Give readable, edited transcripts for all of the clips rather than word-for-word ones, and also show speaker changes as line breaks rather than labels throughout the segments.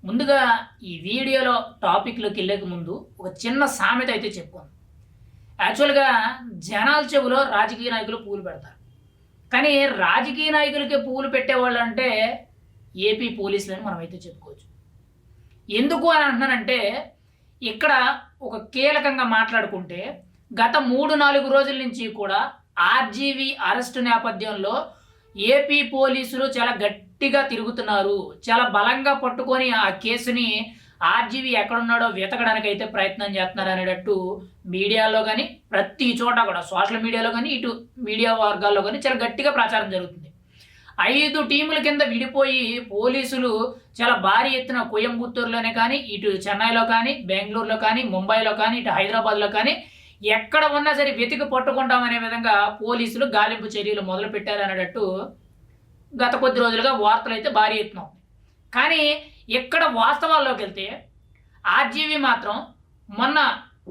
ముందుగా ఈ వీడియోలో టాపిక్‌లోకి ఎళ్ళేక ముందు ఒక చిన్న సామెత అయితే చెప్పుకుందాం. యాక్చువల్‌గా జనాల చెవిలో రాజకీయ నాయకులు పూలు పెడతారు. కానీ రాజకీయ నాయకులకే పూలు పెట్టేవాళ్ళంటే ఏపీ పోలీసులని మనమైతే చెప్పుకోవచ్చు. ఎందుకు అని అంటున్నానంటే ఇక్కడ ఒక కీలకంగా మాట్లాడుకుంటే గత 3, 4 రోజుల నుంచి కూడా ఆర్‌జీవీ అరెస్టు నేపథ్యంలో ఏపీ పోలీసులు చాలా గట్టిగా తిరుగుతున్నారు. చాలా బలంగా పట్టుకొని ఆ కేసుని ఆర్‌జీవీ ఎక్కడున్నాడో వెతకడానికి అయితే ప్రయత్నం చేస్తున్నారు అనేటట్టు మీడియాలో గాని, ప్రతి చోట కూడా సోషల్ మీడియాలో గాని, ఇటు మీడియా వర్గాల్లో గాని చాలా గట్టిగా ప్రచారం జరుగుతుంది. 5 టీముల కింద విడిపోయి పోలీసులు చాలా భారీ ఎత్తున కోయంబత్తూరులోనే కానీ, ఇటు చెన్నైలో కానీ, బెంగుళూరులో కానీ, ముంబైలో కానీ, ఇటు హైదరాబాద్‌లో కానీ ఎక్కడ ఉన్నా సరే వెతికి పట్టుకుంటామనే విధంగా పోలీసులు గాలింపు చర్యలు మొదలుపెట్టారనేటట్టు గత కొద్ది రోజులుగా వార్తలైతే భారీ ఎత్తున ఉన్నాయి. కానీ ఇక్కడ వాస్తవాల్లోకెళ్తే ఆర్‌జీవీ మాత్రం మొన్న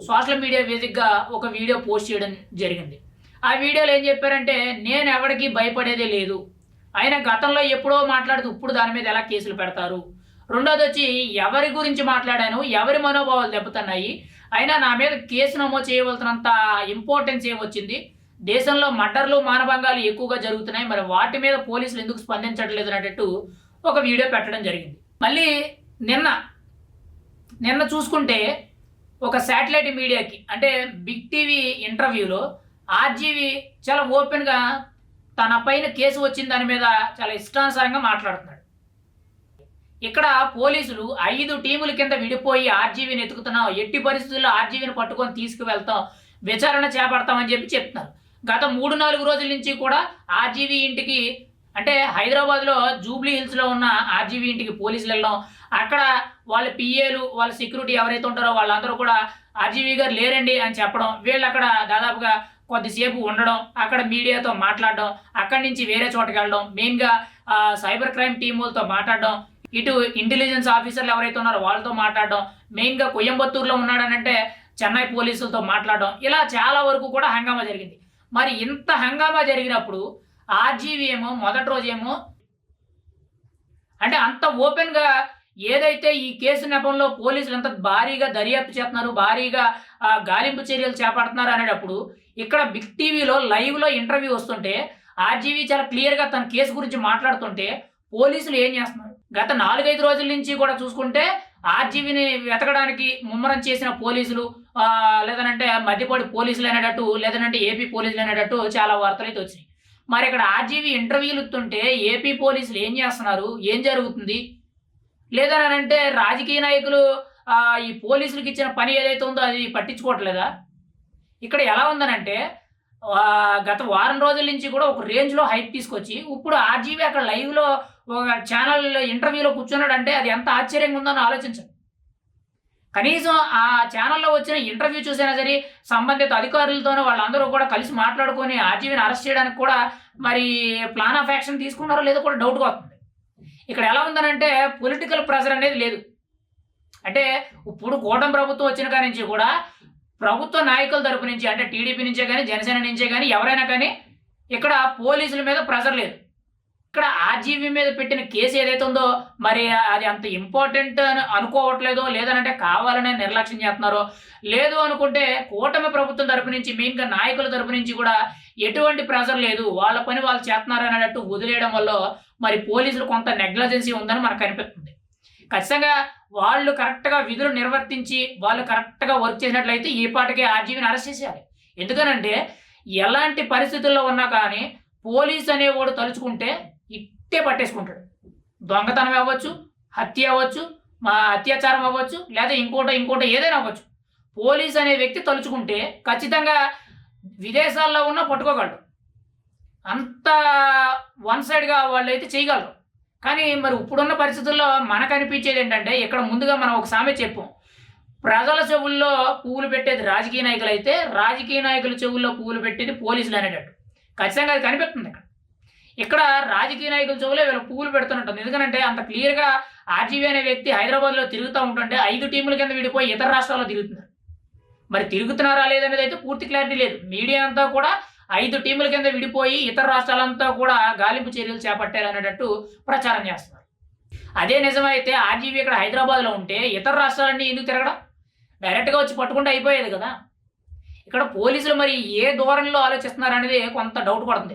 సోషల్ మీడియా వేదికగా ఒక వీడియో పోస్ట్ చేయడం జరిగింది. ఆ వీడియోలో ఏం చెప్పారంటే, నేను ఎవరికీ భయపడేదే లేదు. అయినా గతంలో ఎప్పుడో మాట్లాడుతూ ఇప్పుడు దాని మీద ఎలా కేసులు పెడతారు? రెండోదొచ్చి ఎవరి గురించి మాట్లాడాను, ఎవరి మనోభావాలు దెబ్బతిన్నాయి, అయినా నా మీద కేసు నమోదు చేయవలసినంత ఇంపార్టెన్స్ ఏమొచ్చింది? దేశంలో మర్డర్లు, మానభంగాలు ఎక్కువగా జరుగుతున్నాయి. మరి వాటి మీద పోలీసులు ఎందుకు స్పందించట్లేదు అనేటట్టు ఒక వీడియో పెట్టడం జరిగింది. మళ్ళీ నిన్న చూసుకుంటే ఒక శాటిలైట్ మీడియాకి అంటే బిగ్ టీవీ ఇంటర్వ్యూలో ఆర్‌జీవీ చాలా ఓపెన్‌గా తన పైన కేసు వచ్చిన దాని మీద చాలా ఇష్టానుసారంగా మాట్లాడుతున్నాడు. ఇక్కడ పోలీసులు 5 టీముల కింద విడిపోయి ఆర్‌జీవీని ఎతుకుతున్నాం, ఎట్టి పరిస్థితుల్లో ఆర్‌జీవీని పట్టుకొని తీసుకువెళ్తాం, విచారణ చేపడతామని చెప్తున్నారు. గత 3, 4 రోజుల నుంచి కూడా ఆర్‌జీవీ ఇంటికి అంటే హైదరాబాద్‌లో జూబ్లీ హిల్స్‌లో ఉన్న ఆర్‌జీవీ ఇంటికి పోలీసులు వెళ్ళడం, అక్కడ వాళ్ళ పిఏలు, వాళ్ళ సెక్యూరిటీ ఎవరైతే ఉంటారో వాళ్ళందరూ కూడా ఆర్‌జీవీ గారు లేరండి అని చెప్పడం, వీళ్ళు అక్కడ దాదాపుగా కొద్దిసేపు ఉండడం, అక్కడ మీడియాతో మాట్లాడడం, అక్కడి నుంచి వేరే చోటకి వెళ్ళడం, మెయిన్‌గా సైబర్ క్రైమ్ టీములతో మాట్లాడడం, ఇటు ఇంటెలిజెన్స్ ఆఫీసర్లు ఎవరైతే ఉన్నారో వాళ్ళతో మాట్లాడడం, మెయిన్‌గా కోయంబత్తూరులో ఉన్నాడనంటే చెన్నై పోలీసులతో మాట్లాడడం, ఇలా చాలా వరకు కూడా హంగామా జరిగింది. మరి ఇంత హంగామా జరిగినప్పుడు ఆర్‌జీవీ ఏమో మొదటి రోజేమో అంటే అంత ఓపెన్‌గా ఏదైతే ఈ కేసు నెపంలో పోలీసులు ఎంత భారీగా దర్యాప్తు చేస్తున్నారు, భారీగా గాలింపు చర్యలు చేపడుతున్నారు అనేటప్పుడు ఇక్కడ బిగ్ టీవీలో లైవ్‌లో ఇంటర్వ్యూ వస్తుంటే ఆర్‌జీవీ చాలా క్లియర్‌గా తన కేసు గురించి మాట్లాడుతుంటే పోలీసులు ఏం చేస్తున్నారు? గత 4, 5 రోజుల నుంచి కూడా చూసుకుంటే ఆర్‌జీవీని వెతకడానికి ముమ్మరం చేసిన పోలీసులు లేదనంటే మధ్యపాటి పోలీసులు అనేటట్టు, లేదనంటే ఏపీ పోలీసులు అనేటట్టు చాలా వార్తలైతే వచ్చినాయి. మరి ఇక్కడ ఆర్‌జీవీ ఇంటర్వ్యూలు ఇస్తుంటే ఏపీ పోలీసులు ఏం చేస్తున్నారు? ఏం జరుగుతుంది? లేదనంటే రాజకీయ నాయకులు ఈ పోలీసులకి ఇచ్చిన పని ఏదైతే ఉందో అది పట్టించుకోవట్లేదా? ఇక్కడ ఎలా ఉందనంటే గత వారం రోజుల నుంచి కూడా ఒక రేంజ్‌లో హైప్ తీసుకొచ్చి ఇప్పుడు ఆర్‌జీవీ అక్కడ లైవ్‌లో ఒక ఛానల్ ఇంటర్వ్యూలో కూర్చున్నాడంటే అది ఎంత ఆశ్చర్యంగా ఉందని ఆలోచించండి. కనీసం ఆ ఛానల్‌లో వచ్చిన ఇంటర్వ్యూ చూసైనా సరే సంబంధిత అధికారులతోనూ వాళ్ళందరూ కూడా కలిసి మాట్లాడుకొని ఆర్‌జీవీని అరెస్ట్ చేయడానికి కూడా మరి ప్లాన్ ఆఫ్ యాక్షన్ తీసుకున్నారో లేదో కూడా డౌట్‌గా వస్తుంది. ఇక్కడ ఎలా ఉందనంటే పొలిటికల్ ప్రెషర్ అనేది లేదు. అంటే ఇప్పుడు కూటమి ప్రభుత్వం వచ్చిన కాడి నుంచి కూడా ప్రభుత్వ నాయకుల తరపు నుంచి అంటే టీడీపీ నుంచే కానీ, జనసేన నుంచే కానీ ఎవరైనా కానీ ఇక్కడ పోలీసుల మీద ప్రెషర్ లేదు. ఇక్కడ ఆర్‌జీవీ మీద పెట్టిన కేసు ఏదైతే ఉందో మరి అది అంత ఇంపార్టెంట్ అని అనుకోవట్లేదో, లేదనంటే కావాలనే నిర్లక్ష్యం చేస్తున్నారో, లేదు అనుకుంటే కూటమి ప్రభుత్వం తరపు నుంచి మెయిన్‌గా నాయకుల తరపు నుంచి కూడా ఎటువంటి ప్రెషర్ లేదు, వాళ్ళ పని వాళ్ళు చేస్తున్నారు అనేటట్టు వదిలేయడం వల్ల మరి పోలీసులు కొంత నెగ్లిజెన్సీ ఉందని మనకు కనిపిస్తుంది. ఖచ్చితంగా వాళ్ళు కరెక్ట్‌గా విధులు నిర్వర్తించి వాళ్ళు కరెక్ట్‌గా వర్క్ చేసినట్లయితే ఈ పాటికే ఆర్‌జీవీని అరెస్ట్ చేసేయాలి. ఎందుకనంటే ఎలాంటి పరిస్థితుల్లో ఉన్నా కానీ పోలీస్ అనేవాడు తలుచుకుంటే ఇట్టే పట్టేసుకుంటాడు. దొంగతనం అవ్వచ్చు, హత్య అవ్వచ్చు, అత్యాచారం అవ్వచ్చు, లేదా ఇంకోటో ఏదైనా అవ్వచ్చు. పోలీస్ అనే వ్యక్తి తలుచుకుంటే ఖచ్చితంగా విదేశాల్లో ఉన్నా పట్టుకోగలడు. అంత వన్ సైడ్‌గా వాళ్ళైతే చేయగలరు. కానీ మరి ఇప్పుడున్న పరిస్థితుల్లో మనకు అనిపించేది ఏంటంటే ఇక్కడ ముందుగా మనం ఒక సామెత చెప్పాం. ప్రజల చెవుల్లో పువ్వులు పెట్టేది రాజకీయ నాయకులైతే, రాజకీయ నాయకుల చెవుల్లో పువ్వులు పెట్టేది పోలీసులు అనేటట్టు. ఖచ్చితంగా అది కనిపిస్తుంది ఇక్కడ. ఇక్కడ రాజకీయ నాయకుల చెవులో వీళ్ళు పువ్వులు పెడుతున్నట్టుంది. ఎందుకంటే అంత క్లియర్‌గా ఆర్‌జీవీ అనే వ్యక్తి హైదరాబాద్‌లో తిరుగుతూ ఉంటుంటే 5 టీముల కింద విడిపోయి ఇతర రాష్ట్రాల్లో తిరుగుతున్నారు. మరి తిరుగుతున్నారా లేదనేది అయితే పూర్తి క్లారిటీ లేదు. మీడియా అంతా కూడా 5 టీముల కింద విడిపోయి ఇతర రాష్ట్రాలంతా కూడా గాలింపు చర్యలు చేపట్టారనేటట్టు ప్రచారం చేస్తున్నారు. అదే నిజమైతే ఆర్జీవీ ఇక్కడ హైదరాబాద్లో ఉంటే ఇతర రాష్ట్రాలన్నీ ఎందుకు తిరగడం? డైరెక్ట్గా వచ్చి పట్టుకుంటే అయిపోయేది కదా. ఇక్కడ పోలీసులు మరి ఏ ధోరణిలో ఆలోచిస్తున్నారు అనేది కొంత డౌట్ పడుతుంది.